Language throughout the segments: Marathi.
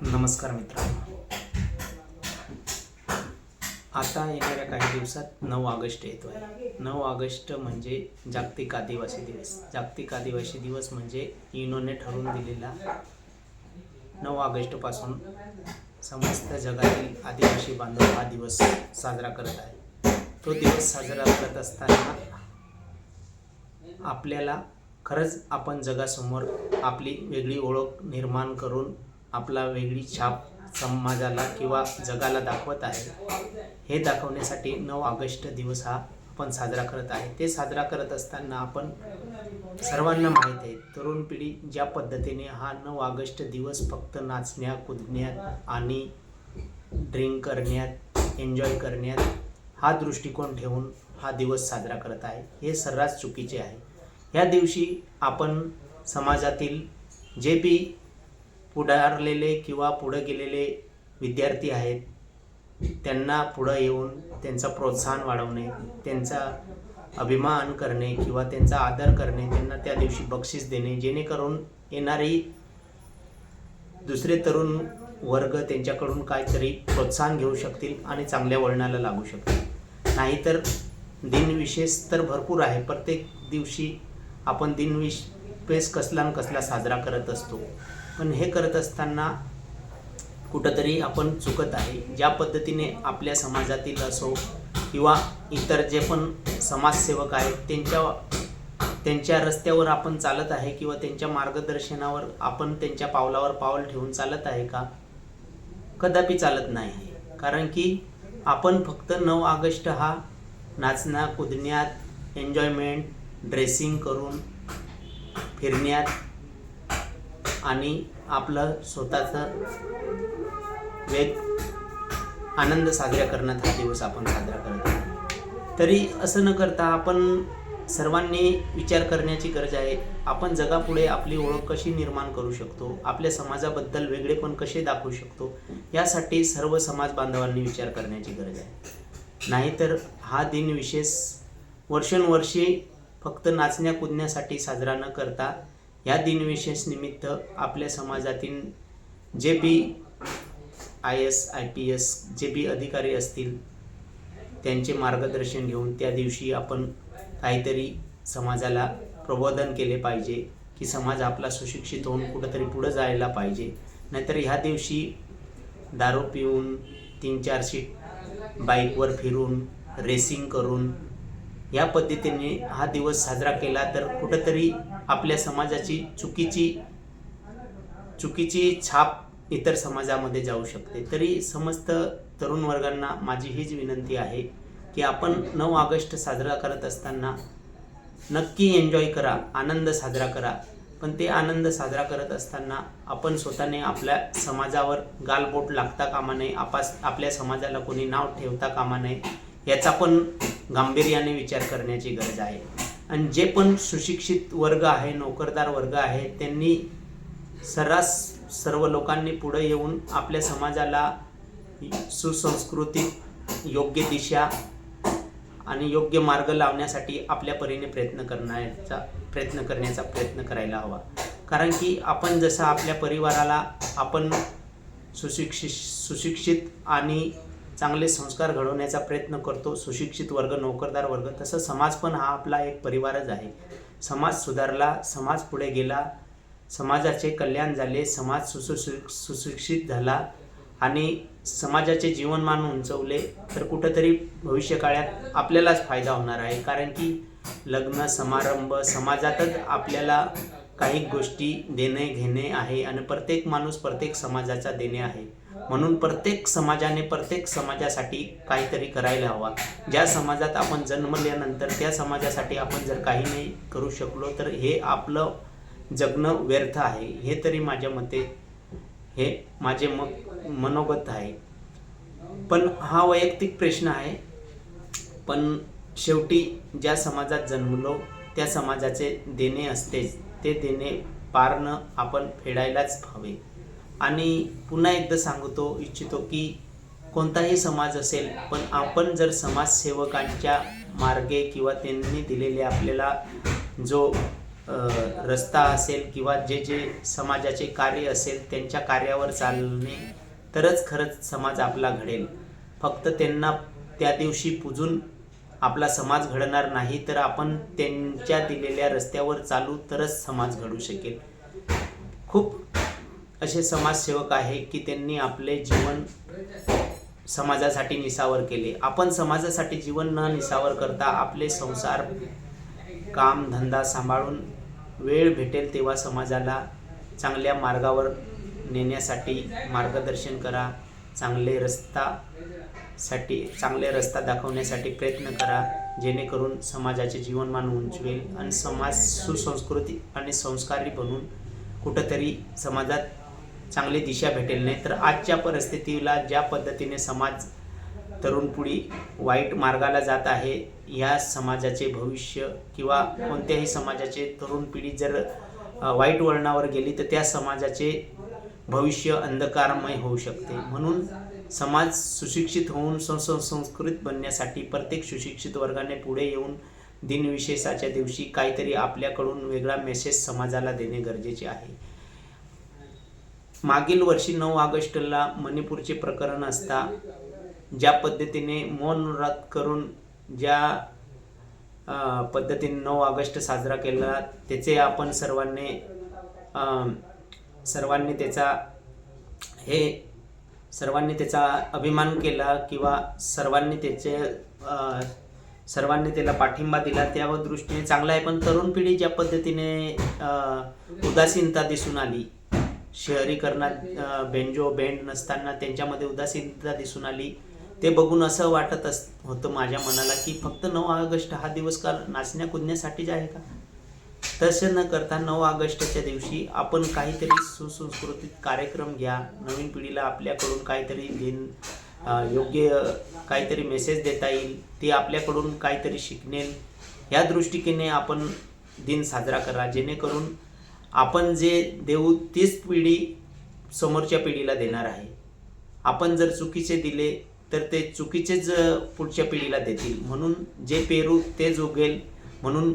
नमस्कार मित्रांनो. आता येणाऱ्या काही दिवसात 9 ऑगस्ट येतो आहे. 9 ऑगस्ट म्हणजे जागतिक आदिवासी दिवस. जागतिक आदिवासी दिवस म्हणजे युनोने ठरवून दिलेला 9 ऑगस्टपासून समस्त जगातील आदिवासी बांधव हा दिवस साजरा करत आहे. तो दिवस साजरा करत असताना आपल्याला खरंच आपण जगासमोर आपली वेगळी ओळख निर्माण करून आपला वेगळी छाप समाजाला किंवा जगाला दाखवत आहे. हे दाखवण्यासाठी 9 ऑगस्ट दिवस हा आपण साजरा करत आहे. ते साजरा करत असताना आपण सर्वांना माहीत आहे, तरुण पिढी ज्या पद्धतीने हा 9 ऑगस्ट दिवस फक्त नाचण्यात, कुदण्यात आणि ड्रिंक करण्यात, एन्जॉय करण्यात हा दृष्टिकोन ठेवून हा दिवस साजरा करत आहे, हे सर्रास चुकीचे आहे. या दिवशी आपण समाजातील जे बी पुढारलेले किंवा पुढे गेलेले विद्यार्थी आहेत त्यांना पुढं येऊन त्यांचा प्रोत्साहन वाढवणे, त्यांचा अभिमान करणे किंवा त्यांचा आदर करणे, त्यांना त्या दिवशी बक्षीस देणे, जेणेकरून येणारी दुसरे तरुण वर्ग त्यांच्याकडून काहीतरी प्रोत्साहन घेऊ शकतील आणि चांगल्या वळणाला लागू शकतील. नाहीतर दिनविशेष तर भरपूर आहे. प्रत्येक दिवशी आपण दिनविशेष कसला न कसला साजरा करत असतो, पण हे करत असताना कुठंतरी आपण चुकत आहे. ज्या पद्धतीने आपल्या समाजातील असो किंवा इतर जे पण समाजसेवक आहेत त्यांच्या रस्त्यावर आपण चालत आहे किंवा त्यांच्या मार्गदर्शनावर आपण त्यांच्या पावलावर पाऊल ठेवून चालत आहे का? कदापि चालत नाही आहे. कारण की आपण फक्त 9 ऑगस्ट हा नाचण्यात, कुदण्यात, एन्जॉयमेंट, ड्रेसिंग करून फिरण्यात आणि आपलं स्वतःचा आनंद साजरा करण्यात हा दिवस आपण साजरा करत आहोत. तरी असं न करता आपण सर्वांनी विचार करण्याची गरज आहे. आपण जगापुढे आपली ओळख कशी निर्माण करू शकतो, आपल्या समाजाबद्दल वेगळेपण कसे दाखवू शकतो, यासाठी सर्व समाज बांधवांनी विचार करण्याची गरज आहे. नाहीतर हा दिन विशेष वर्षानुवर्षे फक्त नाचण्या कुदण्यासाठी साजरा न करता या दिनविशेष निमित्त आपल्या समाजातील जे बी IAS, IPS जे बी अधिकारी असतील त्यांचे मार्गदर्शन घेऊन त्या दिवशी आपण काहीतरी समाजाला प्रबोधन केले पाहिजे की समाज आपला सुशिक्षित होऊन कुठंतरी पुढं जायला पाहिजे. नाहीतर ह्या दिवशी दारू पिऊन 3-4 सीट बाईकवर फिरून रेसिंग करून या पद्धतीने हा दिवस साजरा केला तर कुठंतरी आपल्या समाजाची चुकीची छाप इतर समाजामध्ये जाऊ शकते. तरी समस्त तरुण वर्गांना माझी हीच विनंती आहे की आपण 9 ऑगस्ट साजरा करत असताना नक्की एन्जॉय करा, आनंद साजरा करा. पण ते आनंद साजरा करत असताना आपण स्वतःने आपल्या समाजावर गालबोट लागता कामा नये, आपल्या समाजाला कोणी नाव ठेवता कामा नये, याचा पण गांभीर्याने विचार करण्याची गरज आहे. आणि जे पण सुशिक्षित वर्ग आहे, नोकरदार वर्ग आहे, त्यांनी सर्व लोकांनी पुढे येऊन आपल्या समाजाला सुसंस्कृतिक योग्य दिशा आणि योग्य मार्ग लावण्यासाठी आपल्या परीने प्रयत्न करायला हवा. कारण की आपण जसं आपल्या परिवाराला आपण सुशिक्षित आणि चांगले संस्कार घडवण्याचा प्रयत्न करतो, सुशिक्षित वर्ग, नोकरदार वर्ग, तसं समाज पण हा आपला एक परिवारच आहे. समाज सुधारला, समाज पुढे गेला, समाजाचे कल्याण झाले, समाज सुशिक्षित झाला आणि समाजाचे जीवनमान उंचवले तर कुठंतरी भविष्यकाळात आपल्यालाच फायदा होणार आहे. कारण की लग्न समारंभ समाजातच आपल्याला काही गोष्टी देणे घेणे आहे आणि प्रत्येक माणूस प्रत्येक समाजाचा देणे आहे. म्हणून प्रत्येक समाजासाठी काहीतरी करायला हवा. ज्या समाजात आपण जन्मल्यानंतर त्या समाजासाठी आपण जर काही नाही करू शकलो तर हे आपलं जगणं व्यर्थ आहे. हे तरी माझ्या मते हे माझे मनोगत आहे. पण हा वैयक्तिक प्रश्न आहे. पण शेवटी ज्या समाजात जन्मलो त्या समाजाचे देणे असतेच, ते देणे पारणं आपण फेडायलाच हवे. आणि पुन्हा एकदा सांगतो इच्छितो की कोणताही समाज असेल, पण आपण जर समाजसेवकांच्या मार्गे किंवा त्यांनी दिलेले आपल्याला जो रस्ता असेल किंवा जे जे समाजाचे कार्य असेल त्यांच्या कार्यावर चालणे तरच खरंच समाज आपला घडेल. फक्त त्यांना त्या दिवशी पूजून आपला समाज घडणार नाही, तर आपण त्यांच्या दिलेल्या रस्त्यावर चालू तरच समाज घडू शकेल. खूप असे समाजसेवक आहे की त्यांनी आपले जीवन समाजासाठी निसावर केले. आपण समाजासाठी जीवन न निसावर करता आपले संसार काम धंदा सांभाळून वेळ भेटेल तेव्हा समाजाला चांगल्या मार्गावर नेण्यासाठी मार्गदर्शन करा. चांगले रस्ता दाखवण्यासाठी प्रयत्न करा, जेणेकरून समाजाचे जीवनमान उंचवेल आणि समाज सुसंस्कृती आणि संस्कारी बनून कुठंतरी समाजात चांगली दिशा भेटेल. नाही तर आजच्या परिस्थितीला ज्या पद्धतीने समाज तरुण पिढी वाईट मार्गाला जात आहे, या समाजाचे भविष्य किंवा कोणत्याही समाजाचे तरुण पिढी जर वाईट वळणावर गेली तर त्या समाजाचे भविष्य अंधकारमय होऊ शकते. म्हणून समाज सुशिक्षित होऊन संस्कृत बनण्यासाठी प्रत्येक सुशिक्षित वर्गाने पुढे येऊन दिनविशेषाच्या दिवशी काहीतरी आपल्याकडून वेगळा मेसेज समाजाला देणे गरजेचे आहे. मागील वर्षी 9 ऑगस्टला मणिपूरचे प्रकरण असता ज्या पद्धतीने मौन व्रत करून ज्या पद्धतीने 9 ऑगस्ट साजरा केला त्याचे आपण सर्वांनी त्याचा अभिमान केला किंवा सर्वांनी त्याला पाठिंबा दिला, त्या दृष्टीने चांगला आहे. पण तरुण पिढी ज्या पद्धतीने उदासीनता दिसून आली, शहरीकरणात बेंड नसताना त्यांच्यामध्ये उदासीनता दिसून आली, ते बघून असं वाटत होतं माझ्या मनाला की फक्त 9 ऑगस्ट हा दिवस का नाचण्या कुदण्यासाठीच आहे का? तसं न करता 9 ऑगस्टच्या दिवशी आपण काहीतरी सुसंस्कृतिक कार्यक्रम घ्या. नवीन पिढीला आपल्याकडून काहीतरी योग्य काहीतरी मेसेज देता येईल, ते आपल्याकडून काहीतरी शिकणेल, या दृष्टीने आपण दिन साजरा करा. जेणेकरून आपण जे देऊ तीच पिढी समोरच्या पिढीला देणार आहे. आपण जर चुकीचे दिले तर ते चुकीचेच पुढच्या पिढीला देतील. म्हणून जे पेरू तेच उगेल. म्हणून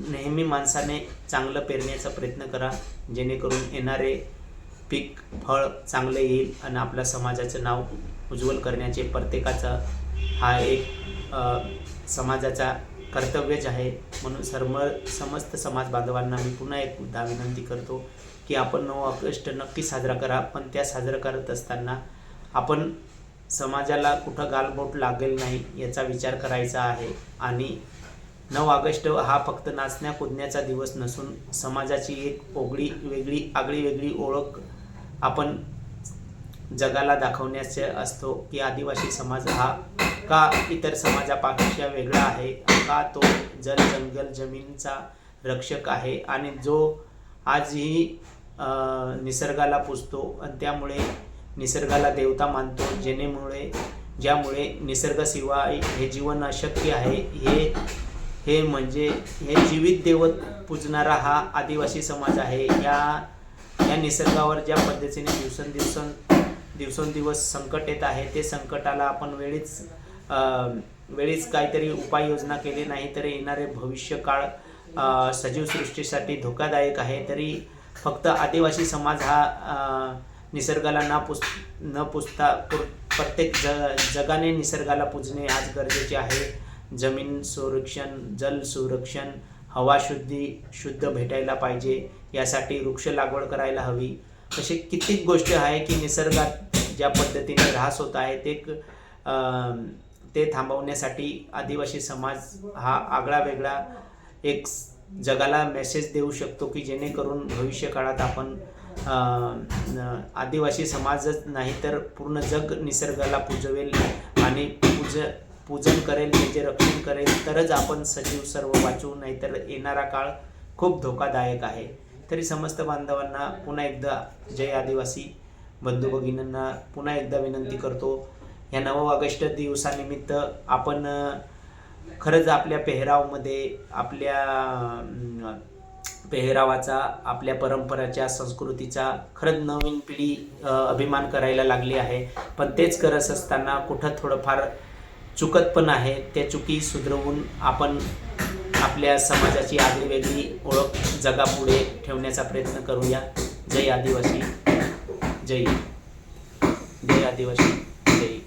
नेहमी माणसाने चांगलं पेरण्याचा प्रयत्न करा, जेणेकरून येणारे पीक फळ चांगलं येईल आणि आपल्या समाजाचं नाव उज्ज्वल करण्याचे प्रत्येकाचा हा एक समाजाचा कर्तव्यच आहे. म्हणून समस्त समाज बांधवांना मी पुन्हा एकदा विनंती करतो की आपण 9 ऑगस्ट नक्की साजरा करा, पण त्या साजरा करत असताना आपण समाजाला कुठं गालबोट लागेल नाही याचा विचार करायचा आहे. आणि 9 ऑगस्ट हा फक्त नाचण्या कुदण्याचा दिवस नसून समाजाची एक आगळी वेगळी आपण जगाला दाखवण्याचे असतो की आदिवासी समाज हा का इतर समाजापेक्षा वेगळा आहे, का तो जंगल जमीनचा रक्षक आहे आणि जो आजही निसर्गाला पूजतो आणि त्यामुळे निसर्गाला देवता मानतो, ज्यामुळे निसर्गाशिवाय हे जीवन अशक्य आहे. हे म्हणजे हे जीवित दैवत पूजणारा हा आदिवासी समाज आहे. या निसर्गावर ज्या पद्धतीने दिवसेंदिवस संकट येत आहे, ते संकटाला आपण वेळीच काहीतरी उपाययोजना केली नाही तर येणारे भविष्य काळ सजीव सृष्टीसाठी धोकादायक आहे. तरी फक्त आदिवासी समाज हा निसर्गाला न पूजता प्रत्येक जगाने निसर्गाला पूजणे आज गरजेचे आहे. जमीन संरक्षण, जल संरक्षण, हवा शुद्ध भेटायला पाहिजे, यासाठी वृक्ष लागवड करायला हवी. असे कित्येक गोष्टी आहे की निसर्गात ज्या पद्धतीने ऱ्हास होत आहे ते थांबवण्यासाठी आदिवासी समाज हा आगळा वेगळा एक जगाला मेसेज देऊ शकतो की जेणेकरून भविष्य काळात आपण आदिवासी समाजच नाही तर पूर्ण जग निसर्गाला पूजवेल आणि पूजन करेल, त्याचे रक्षण करेल, तरच आपण सजीव सर्व वाचवू, नाहीतर येणारा काळ खूप धोकादायक आहे. तरी समस्त बांधवांना पुन्हा एकदा जय आदिवासी. बंधू भगिनींना पुन्हा एकदा विनंती करतो, या 9 ऑगस्ट दिवसानिमित्त आपण खरंच आपल्या पेहरावाचा, आपल्या परंपराच्या, संस्कृतीचा खरंच नवीन पिढी अभिमान करायला लागली आहे. पण तेच करत असताना कुठं थोडंफार चुकत पण आहे. त्या चुकी सुधरवून आपण आपल्या समाजाची आगळीवेगळी ओळख जगापुढे ठेवण्याचा प्रयत्न करूया. जय आदिवासी, जय आदिवासी, जय.